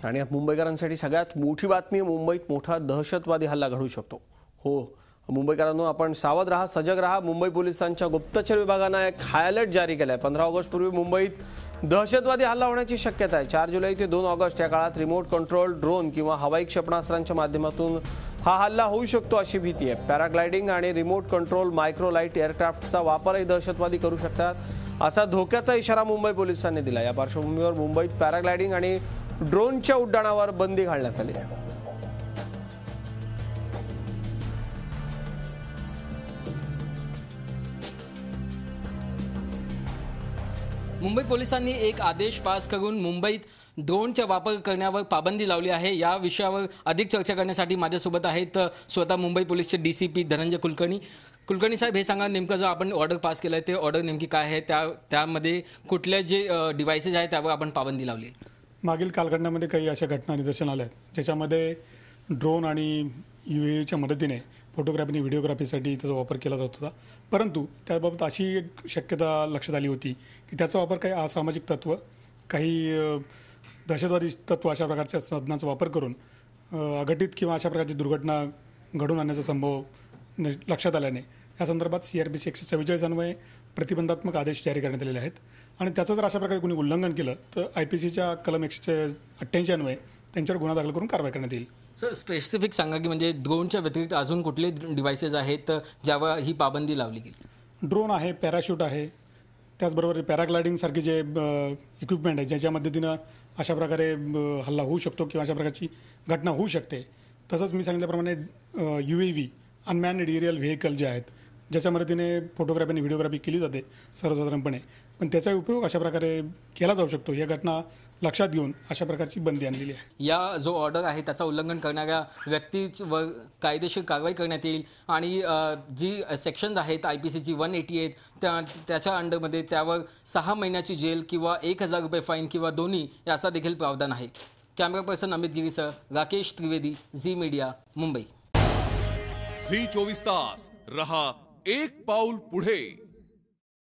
आणि मुंबईकरांसाठी सगळ्यात मोठी बातमी, मुंबईत मोठा दहशतवादी हल्ला घडू शकतो। हो मुंबईकरांनो, आपण सावध राहा, सजग राहा। मुंबई पोलिसांच्या गुप्तचर विभागाने एक हाय अलर्ट जारी केलाय। 15 ऑगस्ट पूर्वी मुंबईत दहशतवादी हल्ला होण्याची शक्यता आहे। 4 जुलै ते 2 ऑगस्ट या काळात रिमोट कंट्रोल ड्रोन किंवा हवाई क्षेपणास्त्रांच्या माध्यमातून हा हल्ला होऊ शकतो अशी भीती आहे। पॅराग्लायडिंग आणि रिमोट कंट्रोल मायक्रोलाइट एअरक्राफ्टचा वापरही दहशतवादी करू शकतात असा धोक्याचा इशारा मुंबई पोलिसांनी दिला। या पार्श्वभूमीवर मुंबईत पॅराग्लायडिंग आणि ड्रोनच्या उड्डाणावर बंदी घालण्यात आली आहे। मुंबई पोलिसांनी एक आदेश पास करून मुंबईत ड्रोनचा वापर करण्यावर पाबंदी लावली आहे। या विषयावर अधिक चर्चा करण्यासाठी माझ्यासोबत आहेत स्वतः मुंबई पोलीसचे डीसीपी धनंजय कुलकर्णी। कुलकर्णी साहेब, हे सांगा, नेमकं जो आपण ऑर्डर पास केलं आहे ते ऑर्डर नेमकी काय आहे, त्यामध्ये कुठले जे डिव्हाइसेस आहेत त्यावर आपण पाबंदी लावली आहे? मागील कालखंडामध्ये काही अशा घटना निदर्शन आल्या आहेत ज्याच्यामध्ये ड्रोन आणि UAVच्या मदतीने फोटोग्राफी आणि व्हिडिओग्राफीसाठी त्याचा वापर केला जात होता, परंतु त्याबाबत अशी एक शक्यता लक्षात आली होती की त्याचा वापर काही असामाजिक तत्व, काही दहशतवादी तत्व अशा प्रकारच्या साधनांचा वापर करून अघटित किंवा अशा प्रकारची दुर्घटना घडून आणण्याचा संभव लक्षात आल्याने या संदर्भात CRPC 144 अन्वये प्रतिबंधात्मक आदेश जारी करण्यात आलेले आहेत। आणि त्याचं जर अशा प्रकारे कोणी उल्लंघन केलं तर IPCच्या कलम 188 अन्वये त्यांच्यावर गुन्हा दाखल करून कारवाई करण्यात येईल। सर, स्पेसिफिक सांगा की म्हणजे ड्रोनच्या व्यतिरिक्त अजून कुठले डिव्हाइसेस आहेत ज्यावर ही पाबंदी लावली गेली? ड्रोन आहे, पॅराशूट आहे, त्याचबरोबर पॅराग्लायडिंगसारखे जे इक्विपमेंट आहे ज्याच्या मदतीनं अशा प्रकारे हल्ला होऊ शकतो किंवा अशा प्रकारची घटना होऊ शकते। तसंच मी सांगितल्याप्रमाणे UAV अनमॅन्ड एरियल व्हेकल जे आहेत ज्याच्या मदतीने फोटोग्राफी आणि व्हिडिओग्राफी केली जाते सर्वसाधारणपणे, पण त्याचा उपयोग अशा प्रकारे केला जाऊ शकतो। या घटना लक्षात घेऊन अशा प्रकारची बंदी आणलेली आहे। या जो ऑर्डर आहे त्याचा उल्लंघन करणाऱ्या व्यक्तीवर कायदेशीर कारवाई करण्यात येईल आणि जी सेक्शन्स आहेत IPCची 188 त्याच्या अंडरमध्ये त्यावर 6 महिन्याची जेल किंवा 1000 रुपये फाईन किंवा दोन्ही याचा देखील प्रावधान आहे। कॅमेरा पर्सन अमित गिरीसह राकेश त्रिवेदी, झी मीडिया, मुंबई। झी 24 तास रहा एक पाऊल पुढे।